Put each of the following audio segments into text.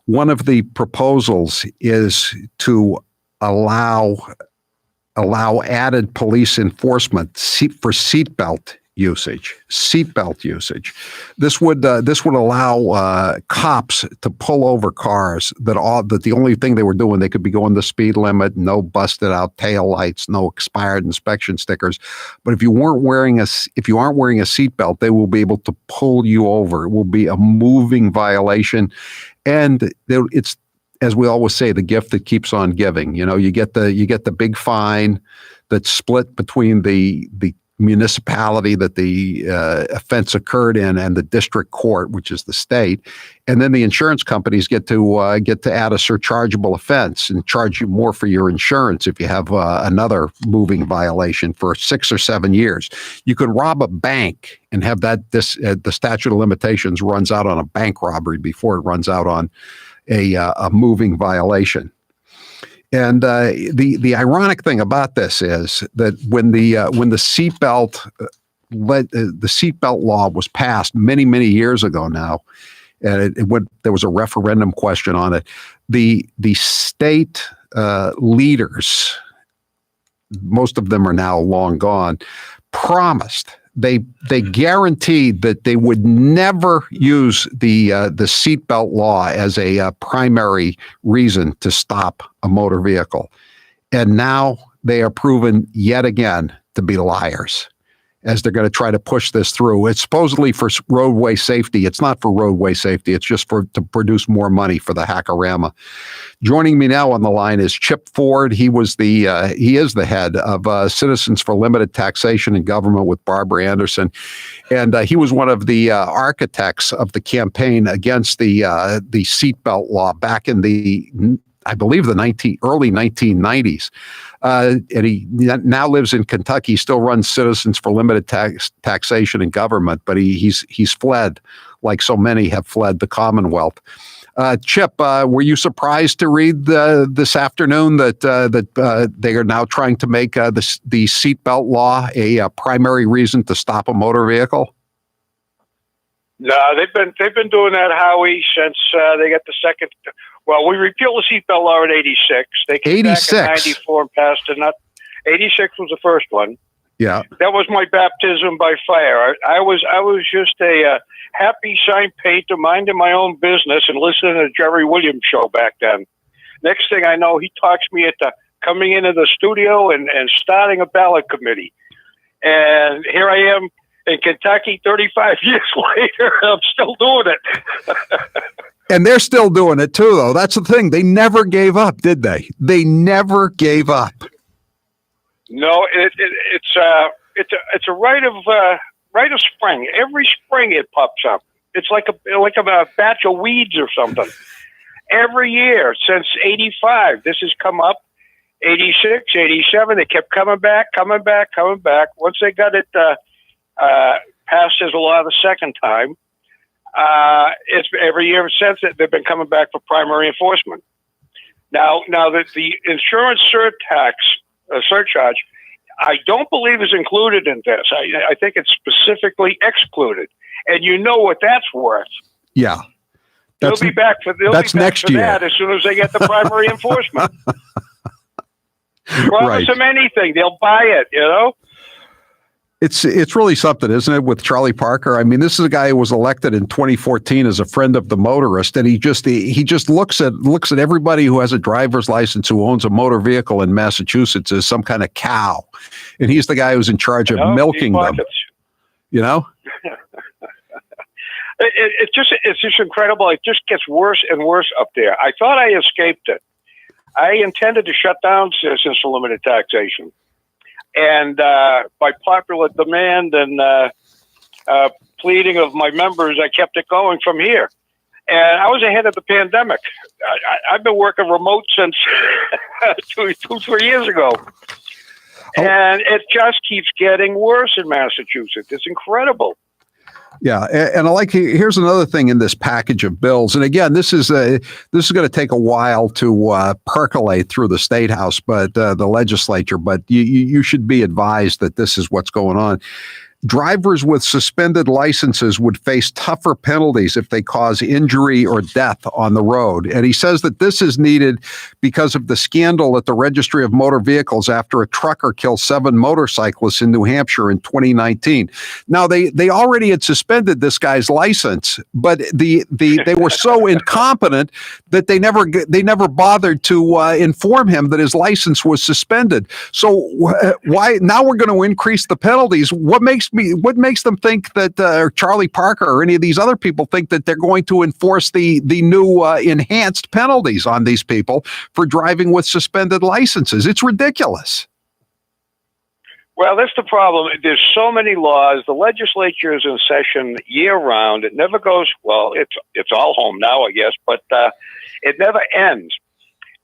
one of the proposals is to allow added police enforcement for seatbelt usage. This would allow cops to pull over cars that the only thing they were doing, they could be going the speed limit, no busted out tail lights, no expired inspection stickers. But if you aren't wearing a seatbelt, they will be able to pull you over. It will be a moving violation, and it's, as we always say, the gift that keeps on giving. You get the big fine that's split between the municipality that the offense occurred in and the district court, which is the state, and then the insurance companies get to add a surchargeable offense and charge you more for your insurance if you have another moving violation for 6 or 7 years. You could rob a bank and have the statute of limitations runs out on a bank robbery before it runs out on a moving violation. And the ironic thing about this is that when the seatbelt law was passed many years ago now, and there was a referendum question on it, the state leaders, most of them are now long gone, promised. They guaranteed that they would never use the seatbelt law as a primary reason to stop a motor vehicle, and now they are proven yet again to be liars, as they're going to try to push this through. It's supposedly for roadway safety. It's not for roadway safety. It's just to produce more money for the hackorama. Joining me now on the line is Chip Ford. He is the head of Citizens for Limited Taxation and Government with Barbara Anderson, and he was one of the architects of the campaign against the seatbelt law back in I believe the early 1990s. And he now lives in Kentucky. He still runs Citizens for Limited Taxation and Government, but he's fled, like so many have fled the Commonwealth. Chip, were you surprised to read this afternoon that they are now trying to make the seatbelt law a primary reason to stop a motor vehicle? No, they've been doing that, Howie, since they got the second. Well, we repealed the seatbelt law in '86. They came back in '94 and passed it. 86 was the first one. Yeah, that was my baptism by fire. I was just a happy sign painter, minding my own business and listening to the Jerry Williams show back then. Next thing I know, he talks me into coming into the studio and starting a ballot committee. And here I am in Kentucky 35 years later. I'm still doing it. And they're still doing it too, though. That's the thing. They never gave up, did they? They never gave up. No, it's a rite of spring. Every spring it pops up. It's like a batch of weeds or something. Every year since '85, this has come up. '86, '87, they kept coming back. Once they got it passed as a law the second time, it's every year since that they've been coming back for primary enforcement. Now that the insurance surcharge, I don't believe is included in this. I think it's specifically excluded, and you know what that's worth. Yeah, they'll be back for next year. That as soon as they get the primary enforcement. Promise them anything, they'll buy it. You know. It's really something, isn't it, with Charlie Parker? I mean, this is a guy who was elected in 2014 as a friend of the motorist, and he just looks at everybody who has a driver's license who owns a motor vehicle in Massachusetts as some kind of cow, and he's the guy who's in charge of milking them. You know, it's just incredible. It just gets worse and worse up there. I thought I escaped it. I intended to shut down Citizens for Limited Taxation. And by popular demand and pleading of my members, I kept it going from here. And I was ahead of the pandemic. I've been working remote since 3 years ago. And it just keeps getting worse in Massachusetts. It's incredible. Yeah, and here's another thing in this package of bills. And again, this is going to take a while to percolate through the State House, but the legislature. But you should be advised that this is what's going on. drivers with suspended licenses would face tougher penalties if they cause injury or death on the road. And he says that this is needed because of the scandal at the Registry of Motor Vehicles after a trucker killed 7 motorcyclists in New Hampshire in 2019. Now, they already had suspended this guy's license, but they were so incompetent that they never bothered to inform him that his license was suspended. So why now we're going to increase the penalties? What makes them think that or Charlie Parker or any of these other people think that they're going to enforce the new enhanced penalties on these people for driving with suspended licenses? It's ridiculous. Well, that's the problem. There's so many laws. The legislature is in session year round. It never goes, well, it's all home now, I guess, but it never ends.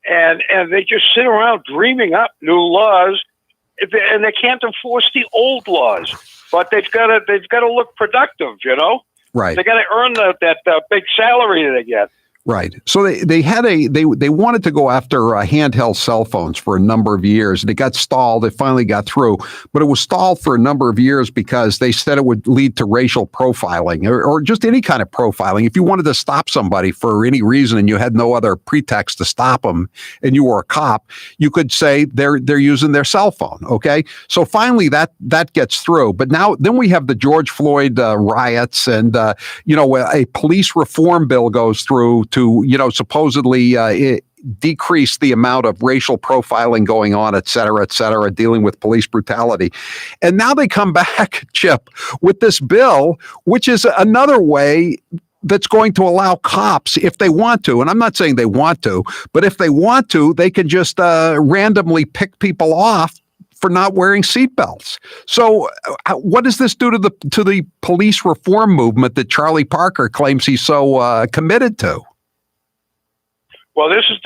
And they just sit around dreaming up new laws, and they can't enforce the old laws. But they've got to look productive, you know? Right. They got to earn that big salary that they get. Right. So they wanted to go after handheld cell phones for a number of years. They got stalled. It finally got through, but it was stalled for a number of years because they said it would lead to racial profiling or just any kind of profiling. If you wanted to stop somebody for any reason and you had no other pretext to stop them and you were a cop, you could say they're using their cell phone. Okay. So finally that gets through. But then we have the George Floyd riots and, a police reform bill goes through to, supposedly decrease the amount of racial profiling going on, et cetera, dealing with police brutality. And now they come back, Chip, with this bill, which is another way that's going to allow cops, if they want to, and I'm not saying they want to, but if they want to, they can just randomly pick people off for not wearing seatbelts. So what does this do to the police reform movement that Charlie Parker claims he's so committed to? Well, this is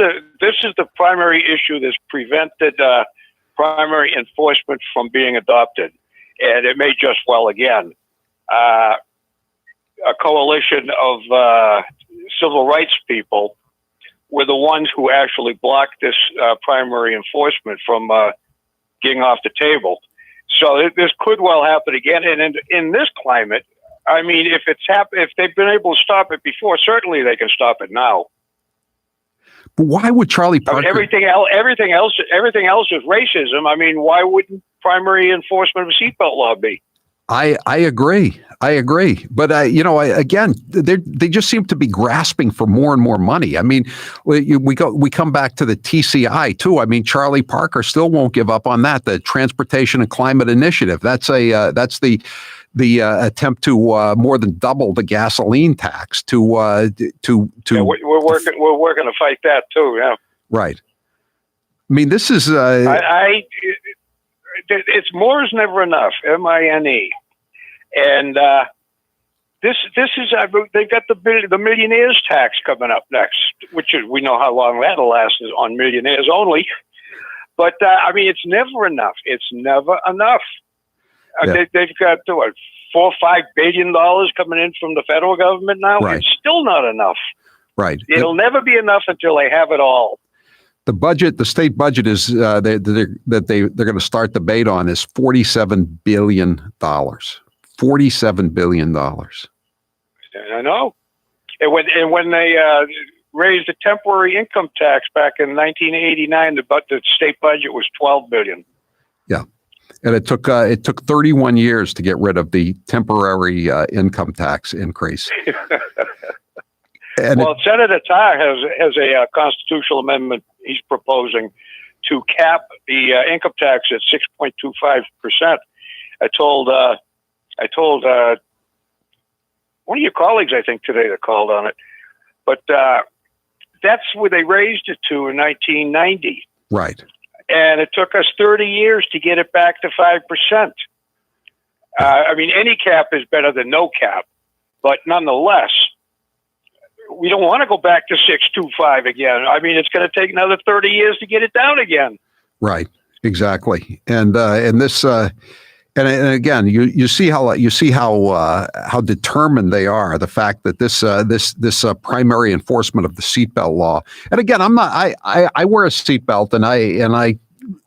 the primary issue that's prevented primary enforcement from being adopted, and it may just well again. A coalition of civil rights people were the ones who actually blocked this primary enforcement from getting off the table. So this could well happen again, and in this climate, I mean, if they've been able to stop it before, certainly they can stop it now. But why would Charlie Parker? Everything else is racism. I mean, why wouldn't primary enforcement of a seatbelt law be? I agree. But, again, they just seem to be grasping for more and more money. I mean, we come back to the TCI, too. I mean, Charlie Parker still won't give up on that. The Transportation and Climate Initiative. That's the attempt to more than double the gasoline tax to. Yeah, we're working to fight that, too. Yeah. Right. I mean, this is. It's more is never enough. MINE, and this is they've got the millionaires tax coming up next, which is, we know how long that'll last, is on millionaires only. But I mean, it's never enough. It's never enough. Yeah. They've got $4 or $5 billion coming in from the federal government now. Right. It's still not enough. Right. It'll never be enough until they have it all. The state budget is they're going to start debate on is $47 billion. $47 billion. I know. And when they raised the temporary income tax back in 1989, the state budget was $12 billion. Yeah, and it took 31 years to get rid of the temporary income tax increase. And Senator Tarr has a constitutional amendment he's proposing to cap the income tax at 6.25%. I told one of your colleagues, I think, today that called on it, but that's where they raised it to in 1990. Right. And it took us 30 years to get it back to 5%. I mean, any cap is better than no cap, but nonetheless, we don't want to go back to 6.25 again. I mean, it's going to take another 30 years to get it down again. Right. Exactly. And this, and again, you see how determined they are. The fact that this primary enforcement of the seatbelt law. And again, I wear a seatbelt, and I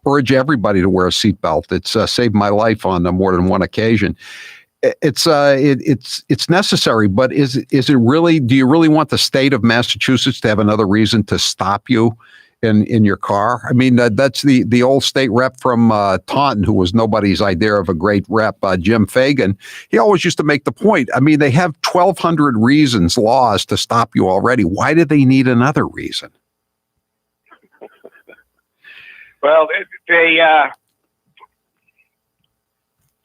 urge everybody to wear a seatbelt. It's saved my life on more than one occasion. it's necessary, but is it really? Do you really want the state of Massachusetts to have another reason to stop you in your car? I mean, that's the old state rep from Taunton, who was nobody's idea of a great rep, Jim Fagan. He always used to make the point. I mean, they have 1,200 reasons, laws to stop you already. Why do they need another reason? Well,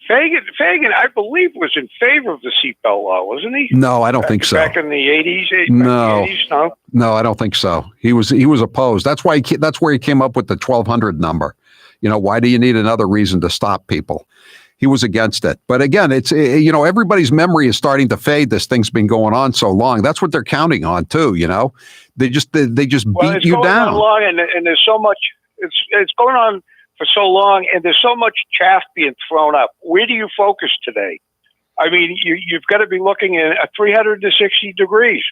Fagan, I believe, was in favor of the seatbelt law, wasn't he? No, I don't think so. Back in the 80s? No. 80s, no, I don't think so. He was opposed. That's why that's where he came up with the 1,200 number. You know, why do you need another reason to stop people? He was against it. But again, it's, you know, everybody's memory is starting to fade. This thing's been going on so long. That's what they're counting on too. You know, they just beat you down. On long, and there's so much. It's going on for so long, and there's so much chaff being thrown up. Where do you focus today? I mean, you've got to be looking at 360 degrees.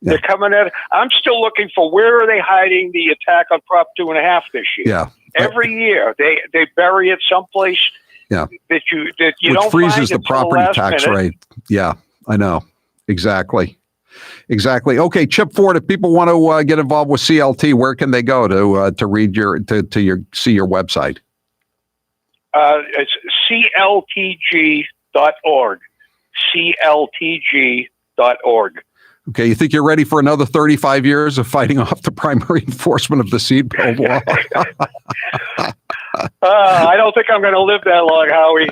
Yeah. They're coming at. I'm still looking for where are they hiding the attack on Prop 2.5 this year? Yeah. Every year they bury it someplace. Yeah. That you Which don't freezes find the property tax minute. rate. Yeah, I know. Exactly. Okay, Chip Ford. If people want to get involved with CLT, where can they go to read see your website? It's cltg.org. cltg.org. Okay, you think you're ready for another 35 years of fighting off the primary enforcement of the seatbelt law? I don't think I'm going to live that long, Howie.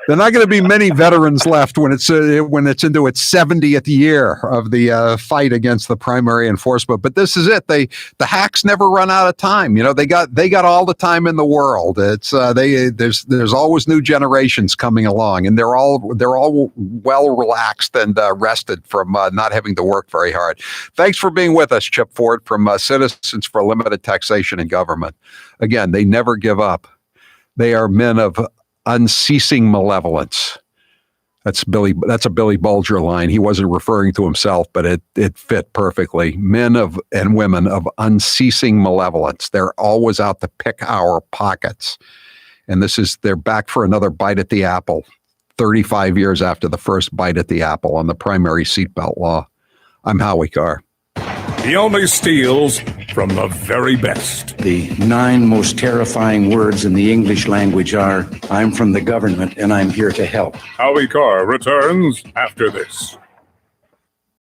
There are not going to be many veterans left when it's into its 70th year of the fight against the primary enforcement. But this is it. The hacks never run out of time. You know, they got all the time in the world. It's there's always new generations coming along, and they're all well relaxed and rested from not having to work very hard. Thanks for being with us, Chip Ford from Citizens for Limited Taxation and Government. Again, they never give up. They are men of unceasing malevolence. That's a Billy Bulger line. He wasn't referring to himself, but it fit perfectly. Men and women of unceasing malevolence. They're always out to pick our pockets. And they're back for another bite at the apple, 35 years after the first bite at the apple on the primary seatbelt law. I'm Howie Carr. He only steals from the very best. The 9 most terrifying words in the English language are, I'm from the government and I'm here to help. Howie Carr returns after this.